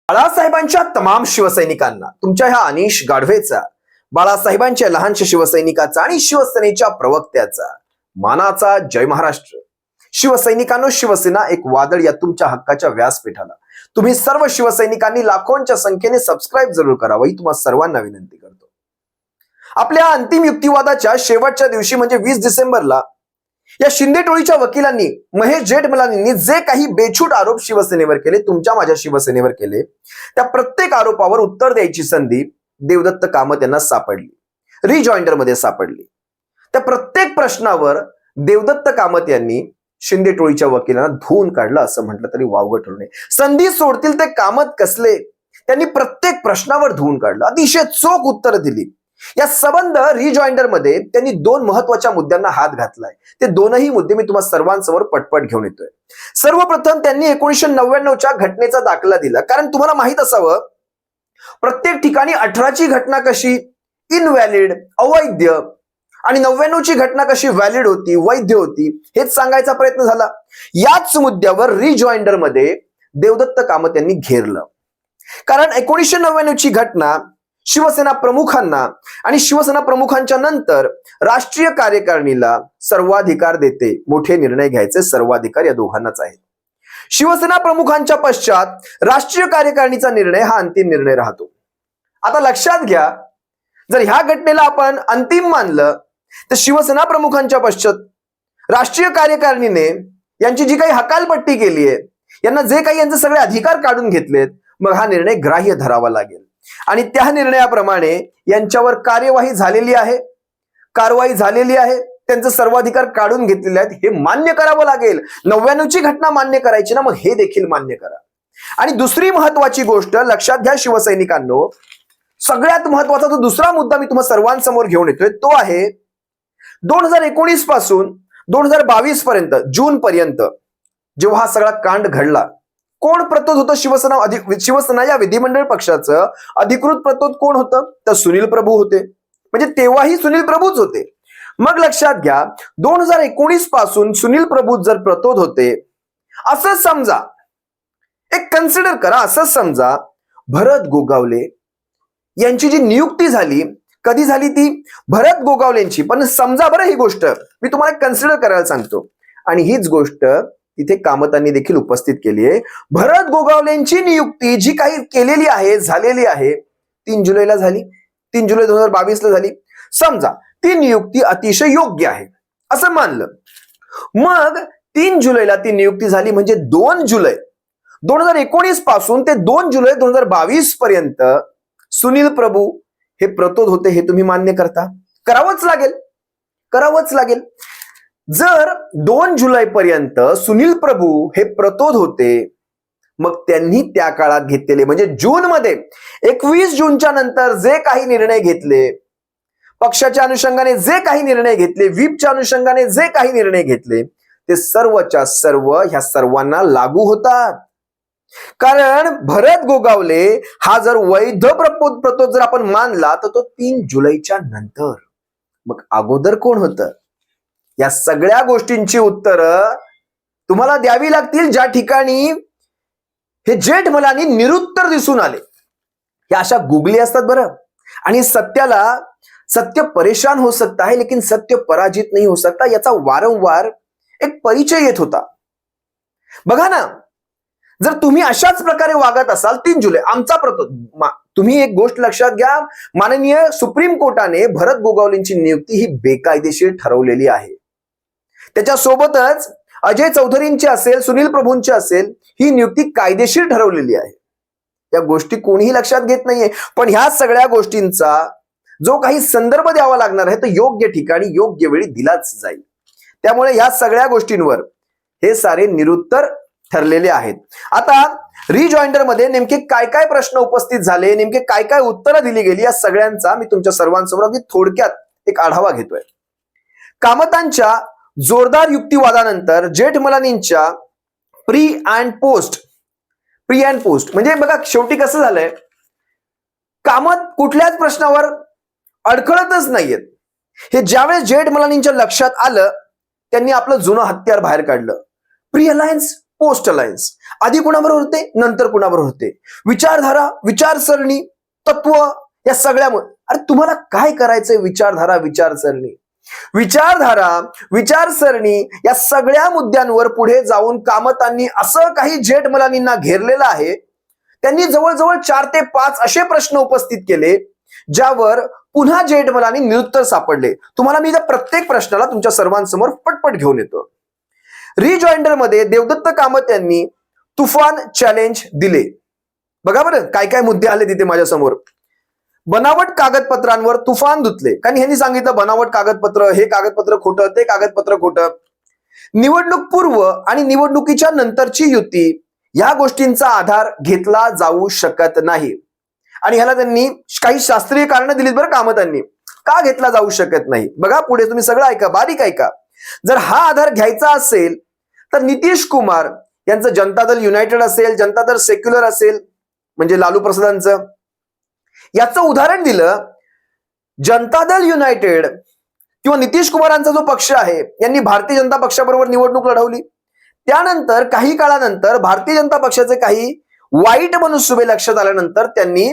बाळासाहेबांच्या तमाम शिवसैनिकांना तुमच्या ह्या अनिश गाढवेचा, बाळासाहेबांच्या लहानशा शिवसैनिकाचा आणि शिवसेनेच्या प्रवक्त्याचा मानाचा जय महाराष्ट्र. शिवसैनिकांनो, शिवसेना एक वादळ या तुमच्या हक्काच्या व्यासपीठाला तुम्ही सर्व शिवसैनिकांनी लाखोंच्या संख्येने सबस्क्राईब जरूर करावं ही तुम्हा सर्वांना विनंती करतो. आपल्या अंतिम युक्तिवादाच्या शेवटच्या दिवशी म्हणजे 20 डिसेंबरला या शिंदे टोळीच्या वकिलांनी महेश जेठमलानींनी जे काही बेछूट आरोप शिवसेनेवर केले, तुमच्या माझ्या शिवसेनेवर केले, त्या प्रत्येक आरोपावर उत्तर द्यायची संधी देवदत्त कामत यांना सापडली, रिजॉइंडर मध्ये सापडली. त्या प्रत्येक प्रश्नावर देवदत्त कामत यांनी शिंदे टोळीच्या वकिलांना धुवून काढलं असं म्हटलं तरी वावगं ठरू नये. संधी सोडतील ते कामत कसले, त्यांनी प्रत्येक प्रश्नावर धुवून काढलं, अतिशय चोख उत्तर दिली. या सबंध रिजॉइंडर मध्ये त्यांनी दोन महत्वाच्या मुद्द्यांना हात घातलाय. ते दोनही मुद्दे मी तुम्हाला सर्वांसमोर पटपट घेऊन येतोय. सर्वप्रथम त्यांनी 1999च्या घटनेचा दाखला दिला, कारण तुम्हाला माहित असावं प्रत्येक ठिकाणी 18ची घटना कशी इनव्हॅलिड, अवैध, आणि 99ची घटना कशी व्हॅलिड होती, वैध होती, हेच सांगायचा प्रयत्न झाला. याच मुद्द्यावर रिजॉइंडर मध्ये देवदत्त कामत यांनी घेरलं, कारण 1999ची घटना शिवसेना प्रमुखांना आणि शिवसेना प्रमुखांच्या नंतर राष्ट्रीय कार्यकारिणीला सर्वाधिकार देते. मोठे निर्णय घ्यायचे सर्वाधिकार या दोघांनाच आहे. शिवसेना प्रमुखांच्या पश्चात राष्ट्रीय कार्यकारिणीचा निर्णय हा अंतिम निर्णय राहतो. आता लक्षात घ्या, जर ह्या घटनेला आपण अंतिम मानलं तर शिवसेना प्रमुखांच्या पश्चात राष्ट्रीय कार्यकारिणीने यांची जी काही हकालपट्टी केली आहे, यांना जे काही यांचे सगळे अधिकार काढून घेतलेत, मग हा निर्णय ग्राह्य धरावा लागेल. आणि त्या निर्णयाप्रमाणे यांच्यावर कारवाई झालेली आहे, त्यांचे सर्वाधिकार काढून घेतलेले आहेत, हे मान्य करावं लागेल. 99ची घटना मान्य करायची ना, मग हे देखील मान्य करा. आणि दुसरी महत्वाची गोष्ट लक्षात घ्या शिवसैनिकांनो, सगळ्यात महत्वाचा जो दुसरा मुद्दा मी तुम्हाला सर्वांसमोर घेऊन येतोय तो आहे 2019 पासून 2022 पर्यंत, जून पर्यंत जेव्हा हा सगळा कांड घडला, कोण प्रतोद होतं? शिवसेना या विधिमंडळ पक्षाचं अधिकृत प्रतोद कोण होतं? तर सुनील प्रभू होते. म्हणजे तेव्हाही सुनील प्रभूच होते. मग लक्षात घ्या, 2019 पासून सुनील प्रभू जर प्रतोद होते, असं समजा, एक कन्सिडर करा, असं समजा भरत गोगावले यांची जी नियुक्ती झाली, कधी झाली ती? भरत गोगावलेंची. पण समजा बरं, ही गोष्ट मी तुम्हाला कन्सिडर करायला सांगतो, आणि हीच गोष्ट तिथे कामतांनी देखील उपस्थित केली आहे. भरत गोगावलेंची नियुक्ती जी काही केलेली आहे, झालेली आहे, 3 जुलैला झाली, 3 जुलै 2022 ला झाली. समजा ती नियुक्ती अतिशय योग्य आहे असं मानलं. मग 3 जुलैला ती नियुक्ती झाली, म्हणजे 2 जुलै 2019 पासून ते 2 जुलै 2022 पर्यंत सुनील प्रभू हे प्रतोद होते. हे तुम्ही मान्य करता? करावंच लागेल. जर 2 जुलै पर्यंत सुनील प्रभू हे प्रतोद होते, मग त्यांनी त्या काळात घेतलेले, म्हणजे जून मध्ये 21 जूनच्या नंतर जे काही निर्णय घेतले, पक्षाच्या अनुषंगाने जे काही निर्णय घेतले, व्हीपच्या अनुषंगाने जे काही निर्णय घेतले, ते सर्वच्या सर्व ह्या सर्वांना लागू होतात. कारण भरत गोगावले हा जर वैध प्रतोद जर आपण मानला तर तो 3 जुलैच्या नंतर. मग अगोदर कोण होतं? या सगळ्या गोष्टींची उत्तरं तुम्हाला द्यावी लागतील ज्या ठिकाणी हे जेठमलानी निरुत्तर दिसून आले. या अशा गुगली असतात बरं, आणि सत्य परेशान हो सकता है लेकिन सत्य पराजित नहीं हो सकता, याचा वारंवार एक परिचय येत होता. बघा ना, जर तुम्ही अशाच प्रकारे वागत असाल, 3 जुलै आमचा प्रतोद, तुम्ही एक गोष्ट लक्षात घ्या, माननीय सुप्रीम कोर्टाने भरत गोगावलेंची नियुक्ती ही बेकायदेशीर ठरवलेली आहे. त्याच्यासोबतच अजय चौधरींची असेल, सुनील प्रभूंची असेल, ही नियुक्ती कायदेशीर ठरवलेली आहे. या गोष्टी कोणीही लक्षात घेत नाहीये. पण ह्या सगळ्या गोष्टींचा जो काही संदर्भ द्यावा लागणार आहे तो योग्य ठिकाणी योग्य वेळी दिलाच जाईल. त्यामुळे ह्या सगळ्या गोष्टींवर हे सारे निरुत्तर ठरलेले आहेत. आता रिजॉइंडर मध्ये नेमके काय काय प्रश्न उपस्थित झाले, नेमके काय काय उत्तरं दिली गेली, या सगळ्यांचा मी तुमच्या सर्वांसमोर अगदी थोडक्यात एक आढावा घेतोय. कामतांच्या जोरदार युक्तिवादानंतर जेठमलानींच्या प्री अँड पोस्ट म्हणजे बघा, शेवटी कसं झालंय, कामत कुठल्याच प्रश्नावर अडखळतच नाहीयेत. हे ज्यावेळेस जेठमलानींच्या लक्षात आलं, त्यांनी आपलं जुनं हत्यार बाहेर काढलं, प्री अलायन्स, पोस्ट अलायन्स. आधी कुणाबरोबर होते, नंतर कुणाबरोबर होते, विचारधारा, विचारसरणी, तत्व, या सगळ्या. अरे तुम्हाला काय करायचंय? विचारधारा, विचारसरणी, विचारधारा, विचारसरणी या सगळ्या मुद्द्यांवर पुढे जाऊन कामतांनी असं काही जेठमलानींना घेरलेलं आहे. त्यांनी जवळजवळ 4 ते 5 असे प्रश्न उपस्थित केले ज्यावर पुन्हा जेठमलानी निरुत्तर सापडले. तुम्हाला मी त्या प्रत्येक प्रश्नाला तुमच्या सर्वांसमोर पटपट घेऊन येतो. रिजॉइंडर मध्ये देवदत्त कामत यांनी तुफान चॅलेंज दिले. बघा बरं काय काय मुद्दे आले तिथे माझ्या समोर. बनावट कागदपत्रांवर तुफान धुतले, कारण ह्यांनी सांगितलं बनावट कागदपत्र, हे कागदपत्र खोटं, ते कागदपत्र खोटं. निवडणूक पूर्व आणि निवडणुकीच्या नंतरची युती या गोष्टींचा आधार घेतला जाऊ शकत नाही. आणि ह्याला त्यांनी काही शास्त्रीय कारण दिलीत बरं कामतांनी, का घेतला जाऊ शकत नाही. बघा पुढे तुम्ही सगळं ऐका, बारीक ऐका. जर हा आधार घ्यायचा असेल तर नितीश कुमार यांचं जनता दल युनायटेड असेल, जनता दल सेक्युलर असेल, म्हणजे लालू प्रसादांचं, याचं उदाहरण दिलं. जनता दल युनायटेड किंवा नितीश कुमारांचा जो पक्ष आहे यांनी भारतीय जनता पक्षाबरोबर निवडणूक लढवली. त्यानंतर काही काळानंतर भारतीय जनता पक्षाचे काही वाईट मनसुबे लक्षात आल्यानंतर त्यांनी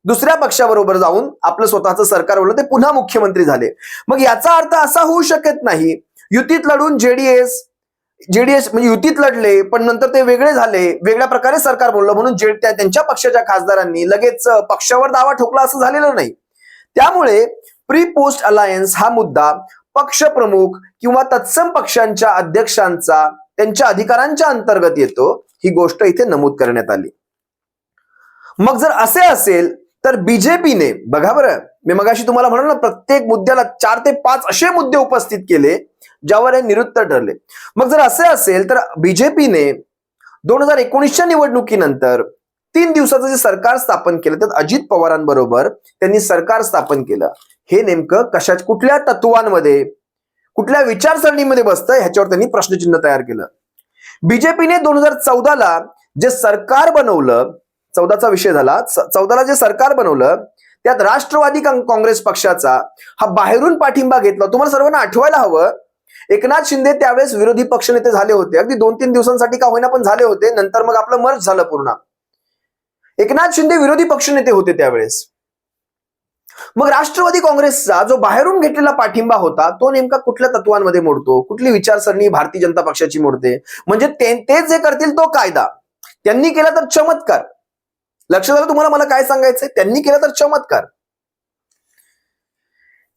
दुसऱ्या पक्षाबरोबर जाऊन आपलं स्वतःचं सरकार बनवलं, ते पुन्हा मुख्यमंत्री झाले. मग याचा अर्थ असा होऊ शकत नाही युतीत लढून जेडीएस म्हणजे युतीत लढले पण नंतर ते वेगळे झाले, वेगळ्या प्रकारे सरकार बनवलं म्हणून त्यांच्या पक्षाच्या खासदारांनी लगेच पक्षावर दावा ठोकला, असं झालेलं नाही. त्यामुळे प्री पोस्ट अलायन्स हा मुद्दा पक्षप्रमुख किंवा तत्सम पक्षांच्या अध्यक्षांचा त्यांच्या अधिकारांच्या अंतर्गत येतो, ही गोष्ट इथे नमूद करण्यात आली. मग जर असे असेल तर बीजेपीने, बघा बरं मी मगाशी तुम्हाला म्हणाल ना, प्रत्येक मुद्द्याला 4 ते 5 असे मुद्दे उपस्थित केले ज्यावर हे निरुत्तर ठरले. मग जर असे असेल तर बीजेपीने 2019च्या निवडणुकीनंतर 3 दिवसाचं जे सरकार स्थापन केलं त्यात अजित पवारांबरोबर त्यांनी सरकार स्थापन केलं. हे नेमकं कुठल्या तत्वांमध्ये, कुठल्या विचारसरणीमध्ये बसतं ह्याच्यावर त्यांनी प्रश्नचिन्ह तयार केलं. बीजेपीने 2014ला जे सरकार बनवलं, 14चा विषय झाला, 14ला जे सरकार बनवलं त्यात राष्ट्रवादी काँग्रेस पक्षाचा हा बाहेरून पाठिंबा घेतला. तुम्हाला सर्वांना आठवायला हवं, एकनाथ शिंदे त्यावेळेस विरोधी पक्षनेते झाले होते, अगदी 2-3 दिवसांसाठी का होईना पण झाले होते, नंतर मग आपलं मर्ज झालं पूर्ण. एकनाथ शिंदे विरोधी पक्षनेते होते त्यावेळेस. मग राष्ट्रवादी काँग्रेसचा जो बाहेरून घेतलेला पाठिंबा होता तो नेमका कुठल्या तत्वांमध्ये मोडतो, कुठली विचारसरणी भारतीय जनता पक्षाची मोडते. म्हणजे ते जे करतील तो कायदा, त्यांनी केला तर चमत्कार. लक्षात आलं तुम्हाला मला काय सांगायचंय? त्यांनी केला तर चमत्कार.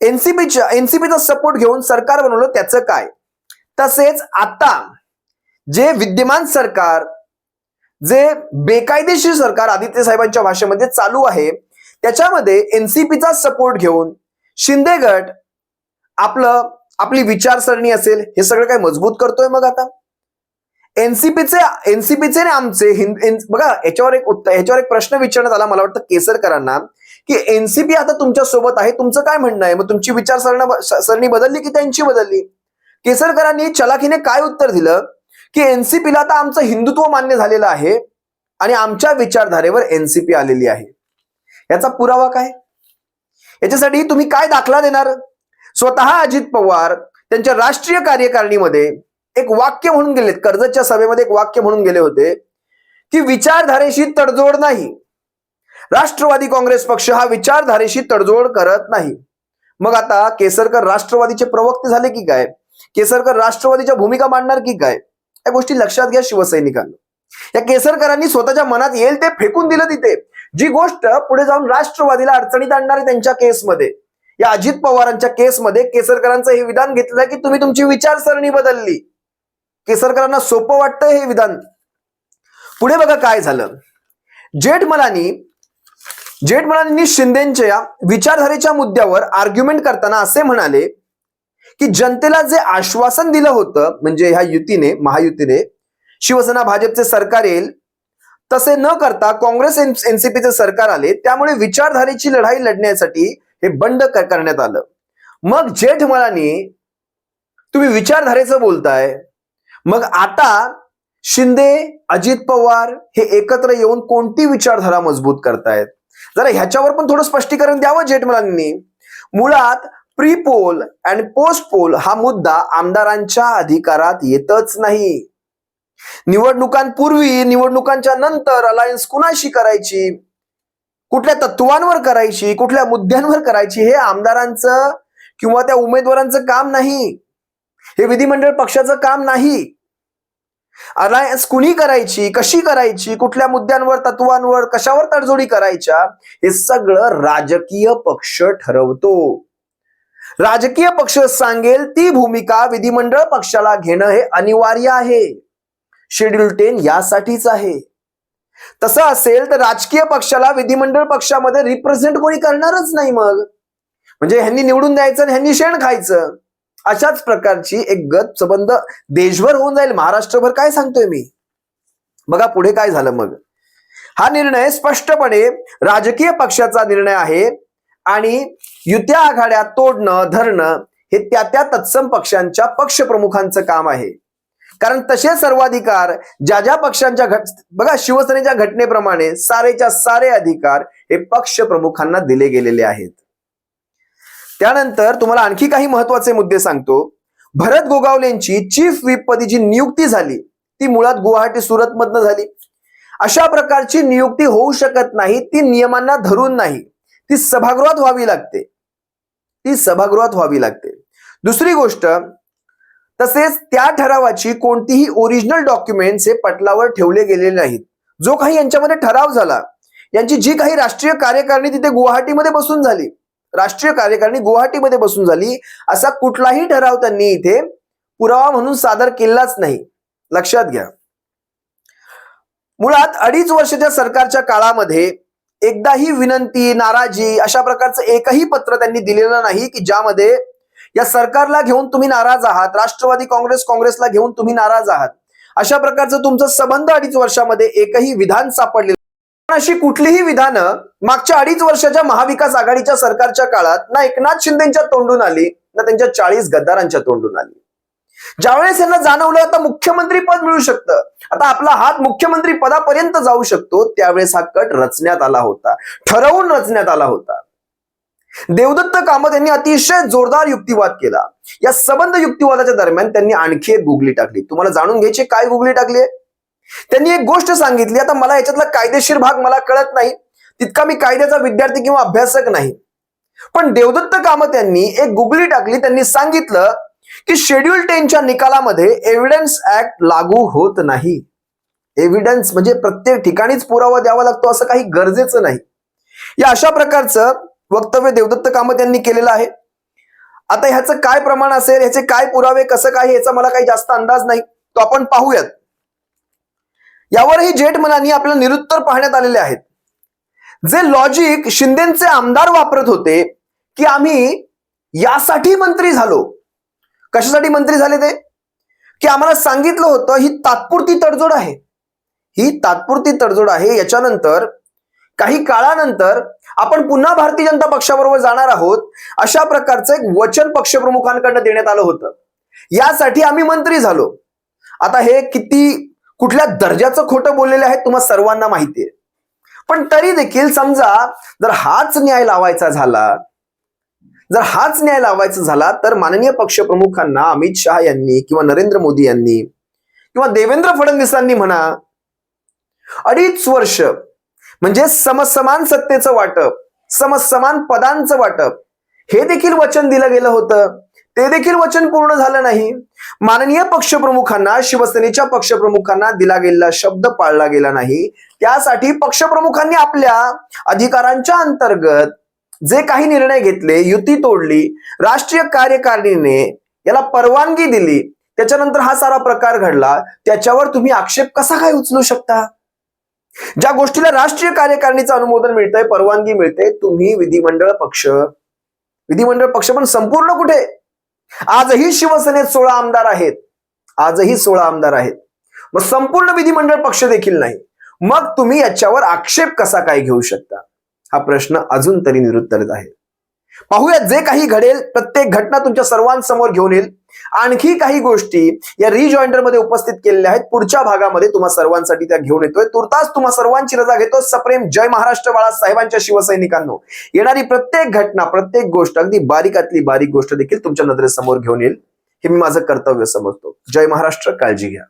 एनसीपीचा सपोर्ट घेऊन सरकार बनवलं, त्याचं काय? तसेच आता जे विद्यमान सरकार, जे बेकायदेशीर सरकार आदित्य साहेबांच्या भाषेमध्ये चालू आहे, त्याच्यामध्ये एनसीपीचा सपोर्ट घेऊन शिंदे गट आपली विचारसरणी असेल हे सगळं काय मजबूत करतोय. मग आता एनसीपीचे आमचे बघा याच्यावर एक प्रश्न विचारण्यात आला, मला वाटतं केसरकरांना, की एनसीपी आता तुमच्या सोबत आहे, तुमचं काय म्हणणं आहे? मग तुमची विचारसरणी बदलली की त्यांची बदलली? केसरकरांनी चलाखीने काय उत्तर दिलं की एनसीपीला आता आमचं हिंदुत्व मान्य झालेलं आहे आणि आमच्या विचारधारेवर एनसीपी आलेली आहे. याचा पुरावा काय? याच्यासाठी तुम्ही काय दाखला देणार? स्वतः अजित पवार त्यांच्या राष्ट्रीय कार्यकारिणीमध्ये एक वाक्य म्हणून गेलेत, कर्जतच्या सभेमध्ये एक वाक्य म्हणून गेले होते की विचारधारेशी तडजोड नाही, राष्ट्रवादी काँग्रेस पक्ष हा विचारधारेशी तडजोड करत नाही. मग आता केसरकर राष्ट्रवादीचे प्रवक्ते झाले की काय? केसरकर राष्ट्रवादीच्या भूमिका मांडणार की काय? या गोष्टी लक्षात घ्या शिवसैनिकांना. या केसरकरांनी स्वतःच्या मनात येईल ते फेकून दिलं तिथे, जी गोष्ट पुढे जाऊन राष्ट्रवादीला अडचणीत आणणार आहे. त्यांच्या केसमध्ये, या अजित पवारांच्या केसमध्ये केसरकरांचं हे विधान घेतलं की तुम्ही तुमची विचारसरणी बदलली. केसरकरांना सोपं वाटतं हे विधान. पुढे बघा काय झालं. जेठमलानींनी शिंदेच्या विचारधारेच्या मुद्द्यावर आर्ग्युमेंट करताना असे म्हणाले की जनतेला जे आश्वासन दिलं होतं, म्हणजे ह्या युतीने, महायुतीने, शिवसेना भाजपचे सरकार येईल, तसे न करता काँग्रेस एनसीपीचे सरकार आले, त्यामुळे विचारधारेची लढाई लढण्यासाठी हे बंड करण्यात आलं. मग जेठमलानी तुम्ही विचारधारेचं बोलताय, मग आता शिंदे, अजित पवार हे एकत्र येऊन कोणती विचारधारा मजबूत करतायत? जरा ह्याच्यावर पण थोडं स्पष्टीकरण द्यावं जेठमलानींनी. मुळात प्री पोल आणि पोस्ट पोल हा मुद्दा आमदारांच्या अधिकारात येतच नाही. निवडणुकांपूर्वी, निवडणुकांच्या नंतर अलायन्स कुणाशी करायची, कुठल्या तत्वांवर करायची, कुठल्या मुद्द्यांवर करायची, हे आमदारांचं किंवा त्या उमेदवारांचं काम नाही. हे विधिमंडळ पक्षाचं काम नाही. अलायन्स कुणी करायची, कशी करायची, कुठल्या मुद्द्यांवर, तत्वांवर, कशावर तडजोडी करायच्या, हे सगळं राजकीय पक्ष ठरवतो. राजकीय पक्ष सांगेल ती भूमिका विधिमंडळ पक्षाला घेणं हे अनिवार्य आहे. शेड्यूल 10 यासाठीच आहे. तसं असेल तर राजकीय पक्षाला विधिमंडळ पक्षामध्ये रिप्रेझेंट कोणी करणारच नाही. मग म्हणजे ह्यांनी निवडून द्यायचं आणि ह्यांनी शेण खायचं, अशाच प्रकारची एक गत संबंध देशभर होऊन जाईल, महाराष्ट्रभर. काय सांगतोय मी? बघा पुढे काय झालं. मग हा निर्णय स्पष्टपणे राजकीय पक्षाचा निर्णय आहे आणि युत्या आघाड्या तोडणं, धरणं हे त्या त्या तत्सम पक्षांच्या पक्षप्रमुखांचं काम आहे. कारण तसे सर्वाधिकार ज्या ज्या पक्षांच्या बघा शिवसेनेच्या घटनेप्रमाणे सारेच्या सारे अधिकार हे पक्षप्रमुखांना दिले गेलेले आहेत. त्यानंतर तुम्हाला आणखी काही महत्वाचे मुद्दे सांगतो. भरत गोगावलेंची चीफ व्हीप पदी जी नियुक्ती झाली ती मुळात गुवाहाटी सुरत मधनं झाली. अशा प्रकारची नियुक्ती होऊ शकत नाही. ती नियमांना धरून नाही, ती सभागृहात व्हावी लागते. ती सभागृहात व्हावी लागते. दुसरी गोष्ट, तसेच त्या ठरावाची कोणतीही ओरिजिनल डॉक्युमेंट्स हे पटलावर ठेवले गेलेले नाहीत. जो काही यांच्यामध्ये ठराव झाला, यांची जी काही राष्ट्रीय कार्यकारिणी तिथे गुवाहाटीमध्ये बसून झाली, राष्ट्रीय कार्यकारिणी गुवाहाटीमध्ये बसून झाली, असा कुठलाही ठराव त्यांनी इथे पुरावा म्हणून सादर केलाच नाही. लक्षात घ्या. मुळात 2.5 वर्षाच्या सरकारच्या काळामध्ये एकदाही विनंती, नाराजी अशा प्रकारचं एकही पत्र त्यांनी दिलेलं नाही की ज्यामध्ये या सरकारला घेऊन तुम्ही नाराज आहात, राष्ट्रवादी काँग्रेसला घेऊन तुम्ही नाराज आहात, अशा प्रकारचं तुमचं संबंध 2.5 वर्षामध्ये एकही विधान सापडलेलं. अशी कुठलीही विधानं मागच्या 2.5 वर्षाच्या महाविकास आघाडीच्या सरकारच्या काळात ना एकनाथ शिंदेच्या तोंडून आली, ना त्यांच्या 40 गद्दारांच्या तोंडून आली. ज्यावेळेस यांना जाणवलं आता मुख्यमंत्री पद मिळू शकतं, आता आपला हात मुख्यमंत्री पदापर्यंत जाऊ शकतो, त्यावेळेस हा कट रचण्यात आला होता, ठरवून रचण्यात आला होता. देवदत्त कामत यांनी अतिशय जोरदार युक्तिवाद केला. या सबंध युक्तिवादाच्या दरम्यान त्यांनी आणखी एक गुगली टाकली. तुम्हाला जाणून घ्यायची काय गुगली टाकली? त्यांनी एक गोष्ट सांगितली. आता मला याच्यातला कायदेशीर भाग मला कळत नाही, तितका मी कायद्याचा विद्यार्थी किंवा अभ्यासक नाही, पण देवदत्त कामत यांनी एक गुगली टाकली. त्यांनी सांगितलं की शेड्यूल 10च्या निकालामध्ये एव्हिडन्स ऍक्ट लागू होत नाही. एव्हिडन्स म्हणजे प्रत्येक ठिकाणीच पुरावा द्यावा लागतो असं काही गरजेचं नाही. या अशा प्रकारचं वक्तव्य देवदत्त कामत यांनी केलेलं आहे. आता ह्याचं काय प्रमाण असेल, ह्याचे काय पुरावे, कसं काय, याचा मला काही जास्त अंदाज नाही, तो आपण पाहूयात. यावरही जेठमलानी आपल्याला निरुत्तर पाहण्यात आलेले आहेत. जे लॉजिक शिंदेचे आमदार वापरत होते की आम्ही यासाठी मंत्री झालो. कशासाठी मंत्री झाले ते? की आम्हाला सांगितलं होतं ही तात्पुरती तडजोड आहे, ही तात्पुरती तडजोड आहे, याच्यानंतर काही काळानंतर आपण पुन्हा भारतीय जनता पक्षाबरोबर जाणार आहोत, अशा प्रकारचं एक वचन पक्षप्रमुखांकडनं देण्यात आलं होतं. यासाठी आम्ही मंत्री झालो. आता हे किती कुठल्या दर्जाचं खोटं बोललेले आहेत तुम्हाला सर्वांना माहितीये, पण तरी देखील समजा जर हाच न्याय लावायचा झाला, तर माननीय पक्षप्रमुखांना अमित शहा यांनी किंवा नरेंद्र मोदी यांनी किंवा देवेंद्र फडणवीसांनी म्हणा 2.5 वर्ष म्हणजे समसमान सत्तेचं वाटप, समसमान पदांचं वाटप, हे देखील वचन दिलं गेलं होतं. ते देखील वचन पूर्ण झालं नाही. माननीय पक्षप्रमुखांना, शिवसेनेच्या पक्षप्रमुखांना दिला गेलेला शब्द पाळला गेला नाही. त्यासाठी पक्षप्रमुखांनी आपल्या अधिकारांच्या अंतर्गत जे काही निर्णय घेतले, युती तोडली, राष्ट्रीय कार्यकारिणीने याला परवानगी दिली, त्याच्यानंतर हा सारा प्रकार घडला. त्याच्यावर तुम्ही आक्षेप कसा काय उचलू शकता? ज्या गोष्टीला राष्ट्रीय कार्यकारिणीचं अनुमोदन मिळतंय, परवानगी मिळते, तुम्ही विधिमंडळ पक्ष पण संपूर्ण कुठे? आजही शिवसेनेत 16 आमदार आहेत, आजही 16 आमदार आहेत, मग संपूर्ण विधिमंडळ पक्ष देखील नाही. मग तुम्ही याच्यावर आक्षेप कसा काय घेऊ शकता? हा प्रश्न अजून तरी निरुत्तरित आहे. पाहूयात जे काही घडेल, प्रत्येक घटना तुमच्या सर्वांसमोर घेऊन येईल. आणखी काही गोष्टी या रिजॉइंडर मध्ये उपस्थित केलेल्या आहेत, पुढच्या भागामध्ये तुम्हा सर्वांसाठी त्या घेऊन येतोय. तुर्तास तुम्हा सर्वांची रजा घेतो. सप्रेम जय महाराष्ट्र बाळासाहेबांच्या शिवसैनिकांनो. येणारी प्रत्येक घटना, प्रत्येक गोष्ट, अगदी बारीकातली बारीक गोष्ट देखील तुमच्या नजरेसमोर घेऊन येईल, हे मी माझं कर्तव्य समजतो. जय महाराष्ट्र. काळजी घ्या.